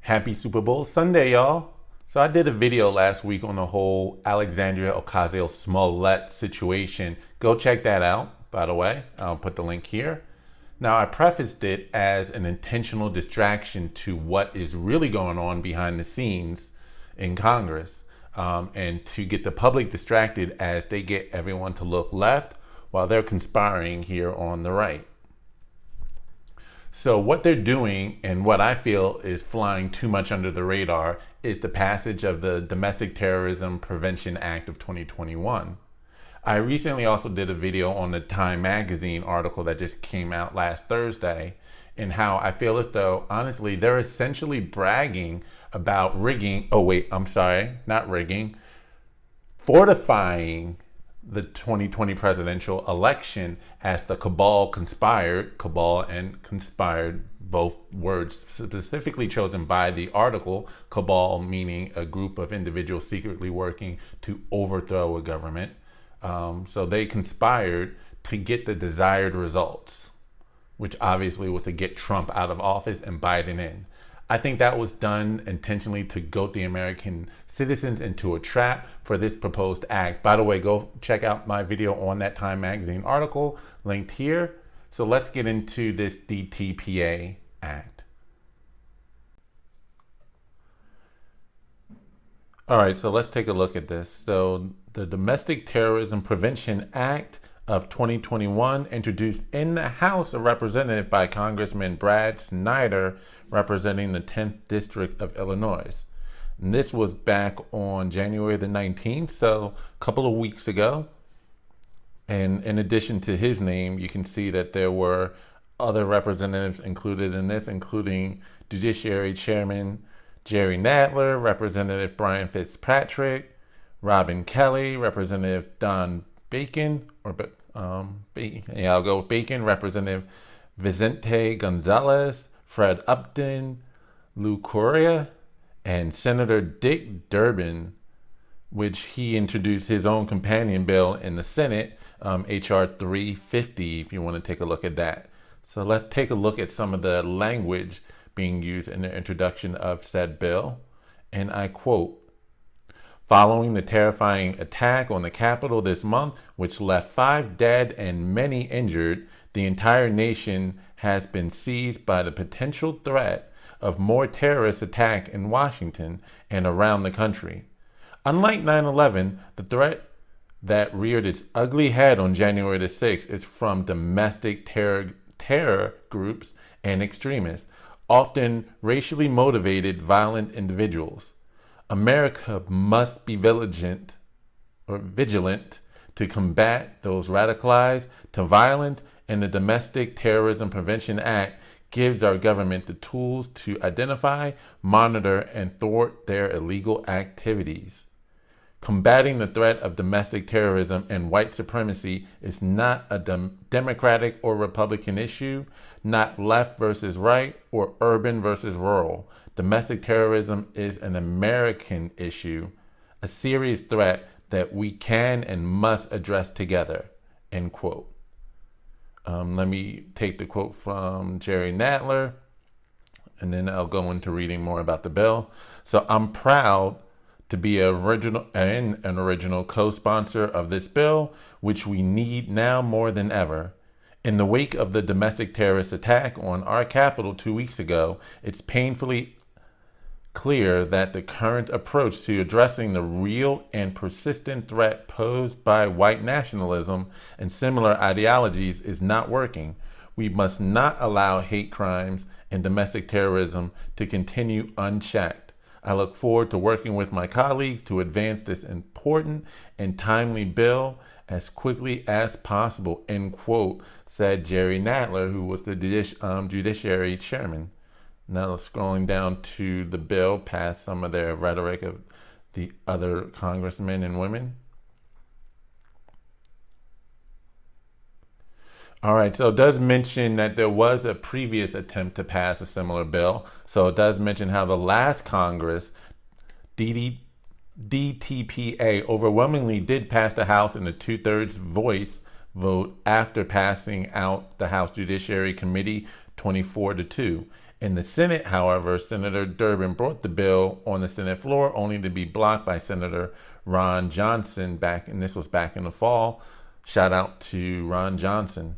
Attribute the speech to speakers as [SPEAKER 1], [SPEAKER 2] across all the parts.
[SPEAKER 1] Happy Super Bowl Sunday, y'all. So I did a video last week on the whole Alexandria Ocasio-Smollett situation. Go check that out, by the way. I'll put the link here. Now, I prefaced it as an intentional distraction to what is really going on behind the scenes in Congress, and to get the public distracted as they get everyone to look left while they're conspiring here on the right. So what they're doing, and what I feel is flying too much under the radar, is the passage of the Domestic Terrorism Prevention Act of 2021. I recently also did a video on the Time magazine article that just came out last Thursday, and how I feel as though, honestly, they're essentially bragging about fortifying the 2020 presidential election as the cabal and conspired, both words specifically chosen by the article, cabal meaning a group of individuals secretly working to overthrow a government. So they conspired to get the desired results, which obviously was to get Trump out of office and Biden in. I think that was done intentionally to goat the American citizens into a trap for this proposed act. By the way, go check out my video on that Time magazine article linked here. So let's get into this DTPA act. All right, so let's take a look at this. So the Domestic Terrorism Prevention Act of 2021, introduced in the House of Representatives by Congressman Brad Schneider, representing the 10th District of Illinois. And this was back on January the 19th, so a couple of weeks ago. And in addition to his name, you can see that there were other representatives included in this, including Judiciary Chairman Jerry Nadler, Representative Brian Fitzpatrick, Robin Kelly, Representative Don Bacon, I'll go with Bacon, Representative Vicente Gonzalez, Fred Upton, Lou Correa, and Senator Dick Durbin, which he introduced his own companion bill in the Senate, HR 350, if you want to take a look at that. So let's take a look at some of the language being used in the introduction of said bill. And I quote, "Following the terrifying attack on the Capitol this month, which left 5 dead and many injured, the entire nation has been seized by the potential threat of more terrorist attack in Washington and around the country. Unlike 9/11, the threat that reared its ugly head on January the 6th is from domestic terror groups and extremists, often racially motivated violent individuals. America must be vigilant to combat those radicalized to violence, and the Domestic Terrorism Prevention Act gives our government the tools to identify, monitor, and thwart their illegal activities. Combating the threat of domestic terrorism and white supremacy is not a Democratic or Republican issue, not left versus right or urban versus rural. Domestic terrorism is an American issue, a serious threat that we can and must address together," end quote. Let me take the quote from Jerry Nadler, and then I'll go into reading more about the bill. So I'm proud to be an original co-sponsor of this bill, which we need now more than ever. In the wake of the domestic terrorist attack on our Capitol 2 weeks ago, it's painfully clear that the current approach to addressing the real and persistent threat posed by white nationalism and similar ideologies is not working. We must not allow hate crimes and domestic terrorism to continue unchecked. I look forward to working with my colleagues to advance this important and timely bill as quickly as possible, end quote, said Jerry Nadler, who was the Judiciary Chairman. Now scrolling down to the bill, past some of their rhetoric of the other congressmen and women. All right, so it does mention that there was a previous attempt to pass a similar bill. So it does mention how the last Congress, DTPA, overwhelmingly did pass the House in a 2/3 voice vote after passing out the House Judiciary Committee 24-2. In the Senate, however, Senator Durbin brought the bill on the Senate floor only to be blocked by Senator Ron Johnson and this was back in the fall. Shout out to Ron Johnson.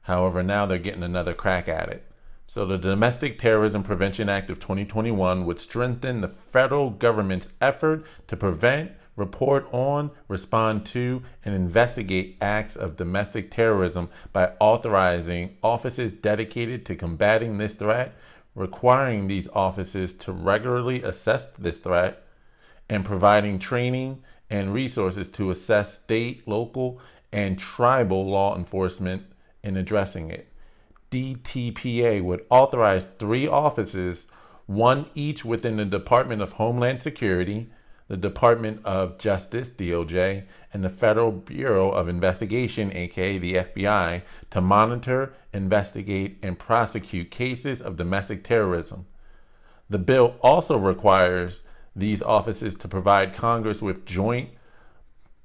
[SPEAKER 1] However, now they're getting another crack at it. So the Domestic Terrorism Prevention Act of 2021 would strengthen the federal government's effort to prevent, report on, respond to, and investigate acts of domestic terrorism by authorizing offices dedicated to combating this threat, requiring these offices to regularly assess this threat, and providing training and resources to assess state, local, and tribal law enforcement in addressing it. DTPA would authorize 3 offices, one each within the Department of Homeland Security, the Department of Justice, DOJ, and the Federal Bureau of Investigation, aka the FBI, to monitor, investigate, and prosecute cases of domestic terrorism. The bill also requires these offices to provide Congress with joint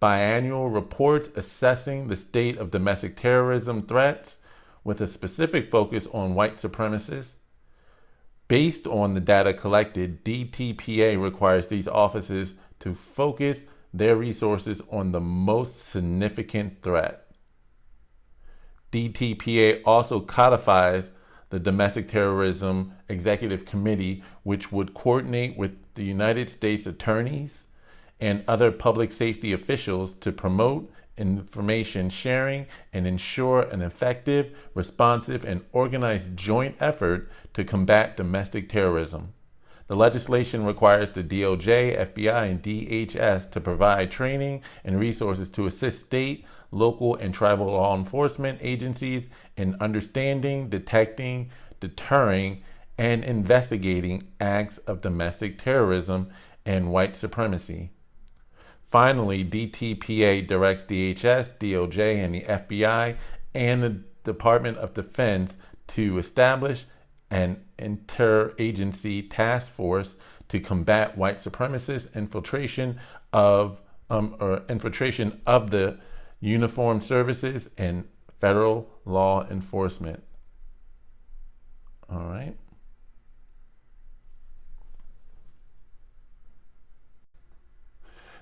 [SPEAKER 1] biannual reports assessing the state of domestic terrorism threats, with a specific focus on white supremacists. Based on the data collected, DTPA requires these offices to focus their resources on the most significant threat. DTPA also codifies the Domestic Terrorism Executive Committee, which would coordinate with the United States attorneys and other public safety officials to promote information sharing and ensure an effective, responsive, and organized joint effort to combat domestic terrorism. The legislation requires the DOJ, FBI, and DHS to provide training and resources to assist state, local, and tribal law enforcement agencies in understanding, detecting, deterring, and investigating acts of domestic terrorism and white supremacy. Finally, DTPA directs DHS, DOJ, and the FBI and the Department of Defense to establish an interagency task force to combat white supremacist infiltration of the uniformed services and federal law enforcement. All right.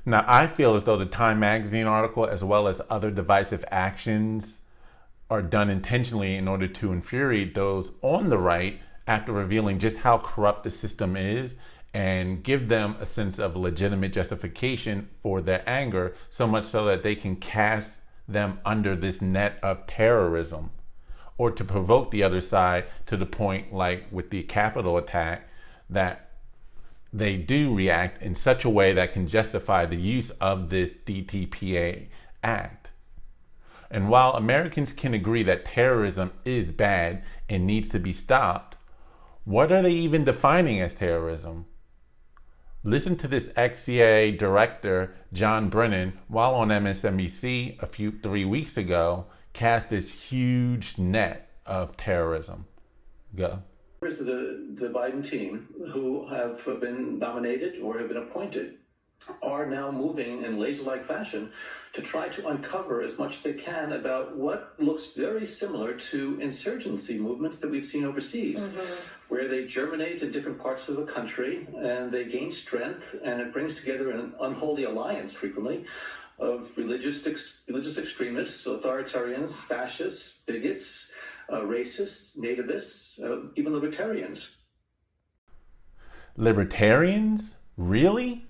[SPEAKER 1] Now, I feel as though the Time magazine article, as well as other divisive actions, are done intentionally in order to infuriate those on the right after revealing just how corrupt the system is and give them a sense of legitimate justification for their anger, so much so that they can cast them under this net of terrorism, or to provoke the other side to the point, like with the Capitol attack, that they do react in such a way that can justify the use of this DTPA Act. And while Americans can agree that terrorism is bad and needs to be stopped, what are they even defining as terrorism? Listen to this ex-CIA director, John Brennan, while on MSNBC 3 weeks ago, cast this huge net of terrorism. Go.
[SPEAKER 2] Members of the Biden team who have been nominated or have been appointed are now moving in laser-like fashion to try to uncover as much as they can about what looks very similar to insurgency movements that we've seen overseas, where they germinate in different parts of the country and they gain strength, and it brings together an unholy alliance frequently of religious extremists, authoritarians, fascists, bigots, racists, nativists, even libertarians.
[SPEAKER 1] Libertarians? Really?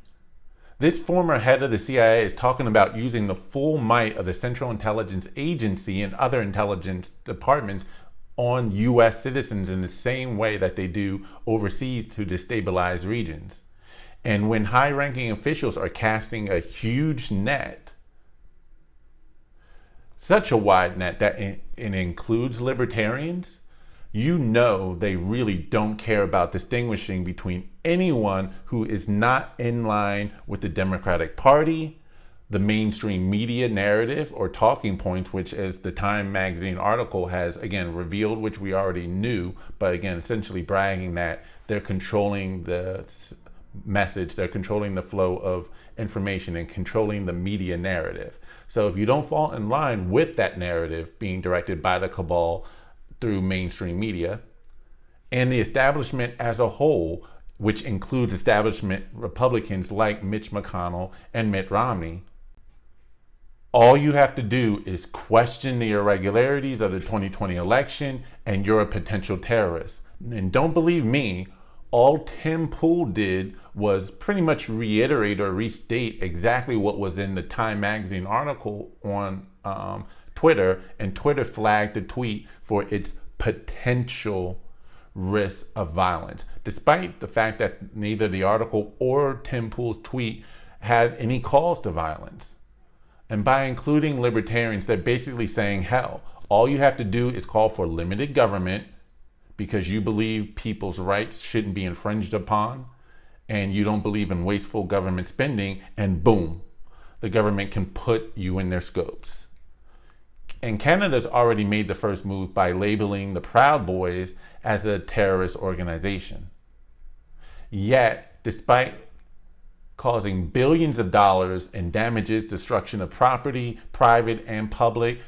[SPEAKER 1] This former head of the CIA is talking about using the full might of the Central Intelligence Agency and other intelligence departments on U.S. citizens in the same way that they do overseas to destabilize regions. And when high-ranking officials are casting a huge net, such a wide net that it includes libertarians, you know they really don't care about distinguishing between anyone who is not in line with the Democratic Party, the mainstream media narrative or talking points, which, as the Time magazine article has again revealed, which we already knew, but again essentially bragging that they're controlling the message, they're controlling the flow of information and controlling the media narrative. So if you don't fall in line with that narrative being directed by the cabal through mainstream media, and the establishment as a whole, which includes establishment Republicans like Mitch McConnell and Mitt Romney, all you have to do is question the irregularities of the 2020 election and you're a potential terrorist. And don't believe me, all Tim Pool did was pretty much reiterate or restate exactly what was in the Time Magazine article on Twitter, and Twitter flagged the tweet for its potential risk of violence, despite the fact that neither the article or Tim Pool's tweet had any calls to violence. And by including libertarians, they're basically saying, hell, all you have to do is call for limited government because you believe people's rights shouldn't be infringed upon and you don't believe in wasteful government spending, and boom, the government can put you in their scopes. And Canada's already made the first move by labeling the Proud Boys as a terrorist organization. Yet, despite causing billions of dollars in damages, destruction of property, private and public,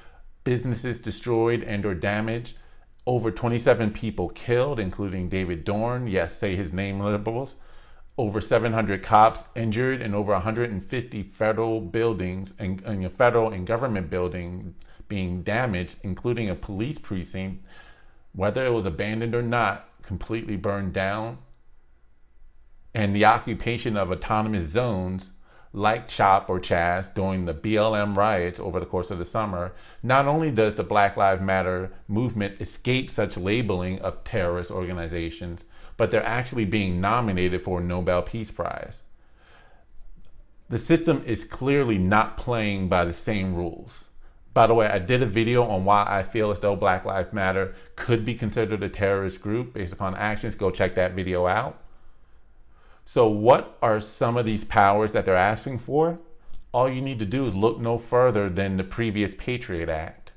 [SPEAKER 1] businesses destroyed and or damaged, over 27 people killed, including David Dorn, yes, say his name, liberals, over 700 cops injured, and over 150 federal buildings and federal and government buildings being damaged, including a police precinct, whether it was abandoned or not, completely burned down. And the occupation of autonomous zones like CHOP or CHAZ during the BLM riots over the course of the summer. Not only does the Black Lives Matter movement escape such labeling of terrorist organizations, but they're actually being nominated for a Nobel Peace Prize. The system is clearly not playing by the same rules. By the way, I did a video on why I feel as though Black Lives Matter could be considered a terrorist group based upon actions. Go check that video out. So what are some of these powers that they're asking for? All you need to do is look no further than the previous Patriot Act.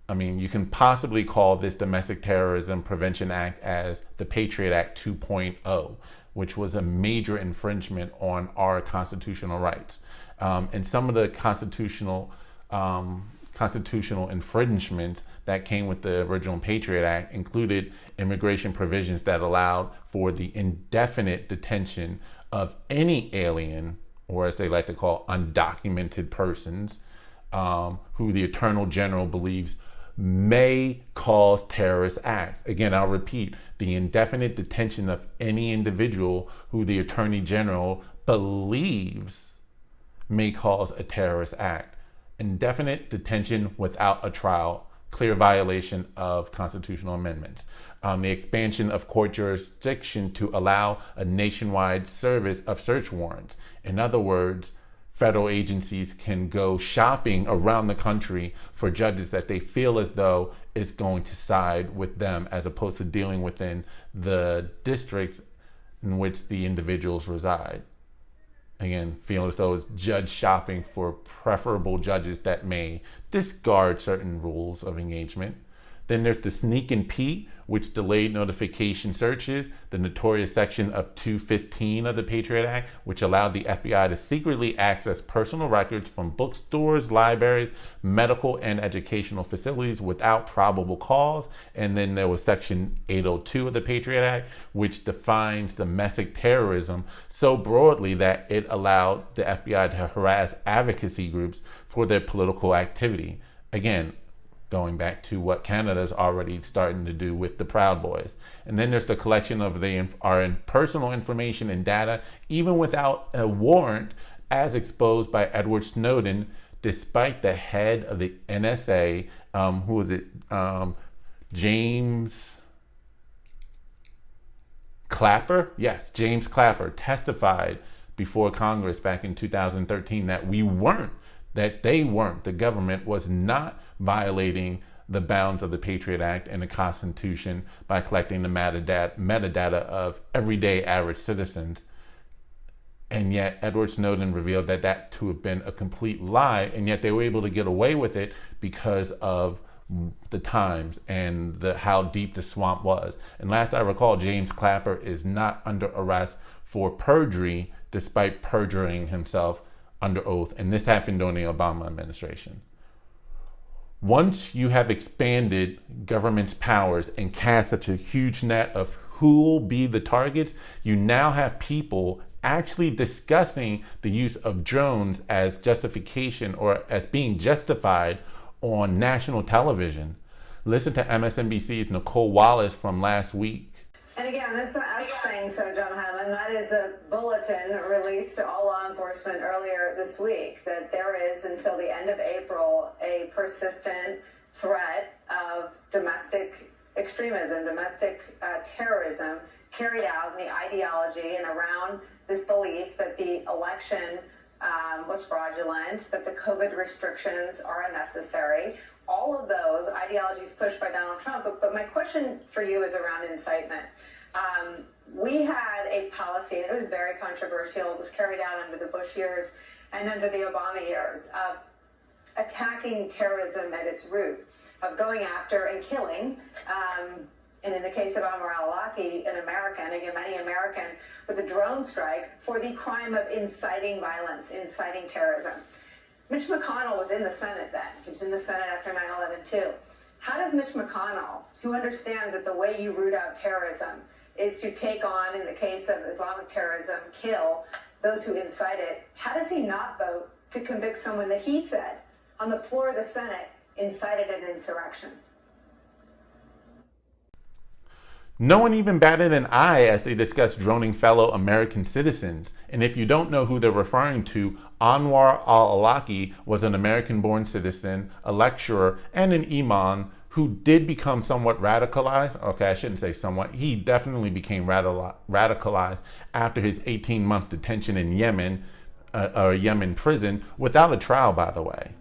[SPEAKER 1] I mean, you can possibly call this Domestic Terrorism Prevention Act as the Patriot Act 2.0, which was a major infringement on our constitutional rights. And some of the constitutional infringements that came with the original Patriot Act included immigration provisions that allowed for the indefinite detention of any alien, or as they like to call undocumented persons, who the Attorney General believes may cause terrorist acts. Again, I'll repeat, the indefinite detention of any individual who the Attorney General believes may cause a terrorist act. Indefinite detention without a trial, clear violation of constitutional amendments. The expansion of court jurisdiction to allow a nationwide service of search warrants. In other words, federal agencies can go shopping around the country for judges that they feel as though is going to side with them, as opposed to dealing within the districts in which the individuals reside. Again, feel as though it's judge shopping for preferable judges that may discard certain rules of engagement. Then there's the sneak and peek, which delayed notification searches, the notorious section of 215 of the Patriot Act, which allowed the FBI to secretly access personal records from bookstores, libraries, medical and educational facilities without probable cause. And then there was section 802 of the Patriot Act, which defines domestic terrorism so broadly that it allowed the FBI to harass advocacy groups for their political activity. Again, going back to what Canada's already starting to do with the Proud Boys. And then there's the collection of our personal information and data, even without a warrant, as exposed by Edward Snowden, despite the head of the NSA, who was it, James Clapper? Yes, James Clapper testified before Congress back in 2013 that the government was not violating the bounds of the Patriot Act and the Constitution by collecting the metadata of everyday average citizens. And yet Edward Snowden revealed that to have been a complete lie, and yet they were able to get away with it because of the times and how deep the swamp was. And last I recall, James Clapper is not under arrest for perjury, despite perjuring himself under oath. And this happened during the Obama administration. Once you have expanded government's powers and cast such a huge net of who will be the targets, you now have people actually discussing the use of drones as justification or as being justified on national television. Listen to MSNBC's Nicole Wallace from last week.
[SPEAKER 3] And again, this is us saying so, John Hyman. That is a bulletin released to all law enforcement earlier this week, that there is, until the end of April, a persistent threat of domestic extremism, domestic terrorism carried out in the ideology and around this belief that the election was fraudulent, that the COVID restrictions are unnecessary. All of those ideologies pushed by Donald Trump. But my question for you is around incitement. We had a policy, and it was very controversial. It was carried out under the Bush years and under the Obama years, of attacking terrorism at its root, of going after and killing, and in the case of al-Awlaki, an American, a Yemeni American, with a drone strike for the crime of inciting violence, inciting terrorism. Mitch McConnell was in the Senate then. He was in the Senate after 9/11 too. How does Mitch McConnell, who understands that the way you root out terrorism is to take on, in the case of Islamic terrorism, kill those who incite it, how does he not vote to convict someone that he said on the floor of the Senate incited an insurrection?
[SPEAKER 1] No one even batted an eye as they discussed droning fellow American citizens. And if you don't know who they're referring to, Anwar al-Awlaki was an American-born citizen, a lecturer, and an imam who did become somewhat radicalized. Okay, I shouldn't say somewhat. He definitely became radicalized after his 18-month detention in Yemen, or Yemen prison, without a trial, by the way.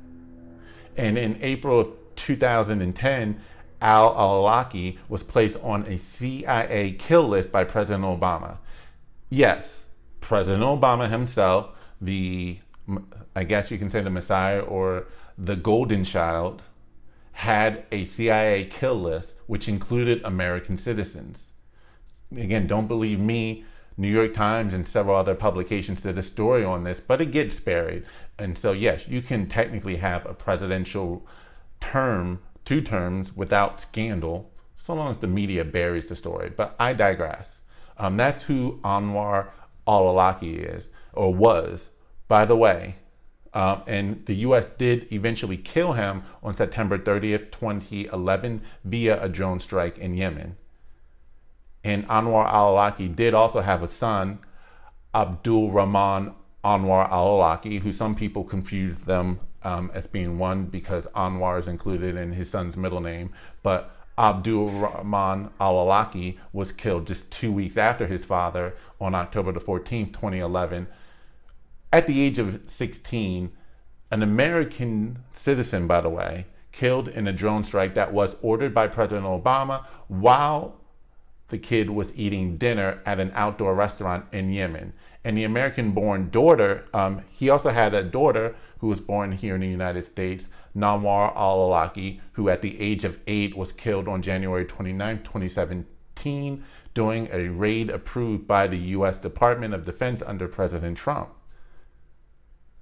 [SPEAKER 1] And in April of 2010, al-Awlaki was placed on a CIA kill list by President Obama. Yes, President Obama himself, I guess you can say the Messiah or the Golden Child, had a CIA kill list which included American citizens. Again, don't believe me. New York Times and several other publications did a story on this, but it gets buried. And so, yes, you can technically have a presidential term, 2 terms, without scandal, so long as the media buries the story. But I digress. That's who Anwar al-Awlaki is, or was, by the way. And the U.S. did eventually kill him on September 30th, 2011, via a drone strike in Yemen. And Anwar al-Awlaki did also have a son, Abdul Rahman Anwar al-Awlaki, who some people confuse them as being one because Anwar is included in his son's middle name. But Abdul Rahman al-Awlaki was killed just 2 weeks after his father on October the 14th, 2011. At the age of 16, an American citizen, by the way, killed in a drone strike that was ordered by President Obama while the kid was eating dinner at an outdoor restaurant in Yemen. And the American-born daughter, he also had a daughter who was born here in the United States, Nawar al-Awlaki, who at the age of 8 was killed on January 29, 2017, during a raid approved by the U.S. Department of Defense under President Trump.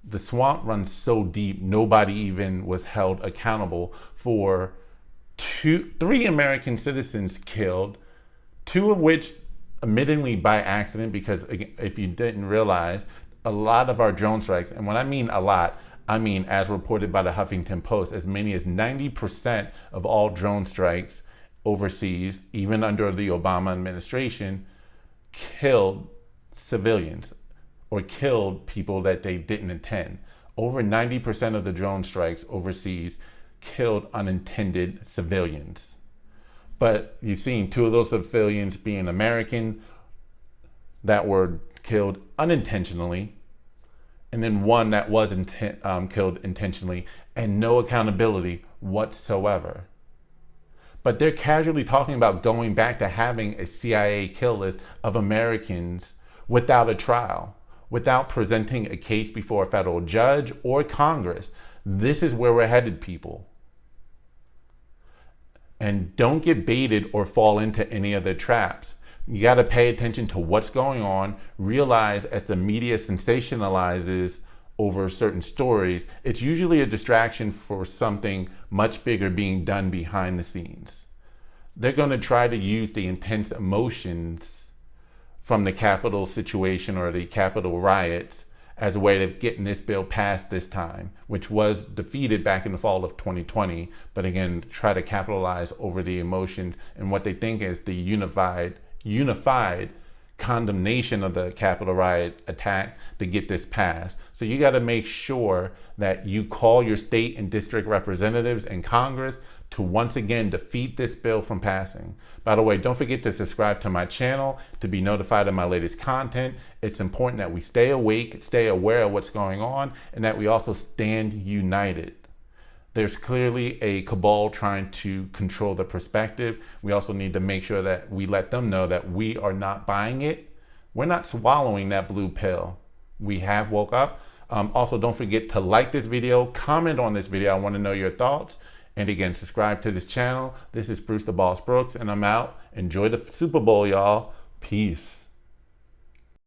[SPEAKER 1] The swamp runs so deep, nobody even was held accountable for 3 American citizens killed, 2 of which admittedly by accident, because if you didn't realize, a lot of our drone strikes, and when I mean a lot, I mean, as reported by the Huffington Post, as many as 90% of all drone strikes overseas, even under the Obama administration, killed civilians or killed people that they didn't intend. Over 90% of the drone strikes overseas killed unintended civilians. But you've seen 2 of those civilians being American that were killed unintentionally, and then 1 that was killed intentionally, and no accountability whatsoever. But they're casually talking about going back to having a CIA kill list of Americans without a trial, without presenting a case before a federal judge or Congress. This is where we're headed, people. And don't get baited or fall into any of the traps. You got to pay attention to what's going on. Realize as the media sensationalizes over certain stories, it's usually a distraction for something much bigger being done behind the scenes. They're going to try to use the intense emotions from the Capitol situation or the Capitol riots as a way of getting this bill passed this time, which was defeated back in the fall of 2020. But again, try to capitalize over the emotions and what they think is the unified condemnation of the Capitol riot attack to get this passed. So you got to make sure that you call your state and district representatives and Congress to once again defeat this bill from passing. By the way, don't forget to subscribe to my channel to be notified of my latest content. It's important that we stay awake, stay aware of what's going on, and that we also stand united. There's clearly a cabal trying to control the perspective. We also need to make sure that we let them know that we are not buying it. We're not swallowing that blue pill. We have woke up. Also, don't forget to like this video, comment on this video. I want to know your thoughts. And again, subscribe to this channel. This is Bruce the Boss Brooks, and I'm out. Enjoy the Super Bowl, y'all. Peace.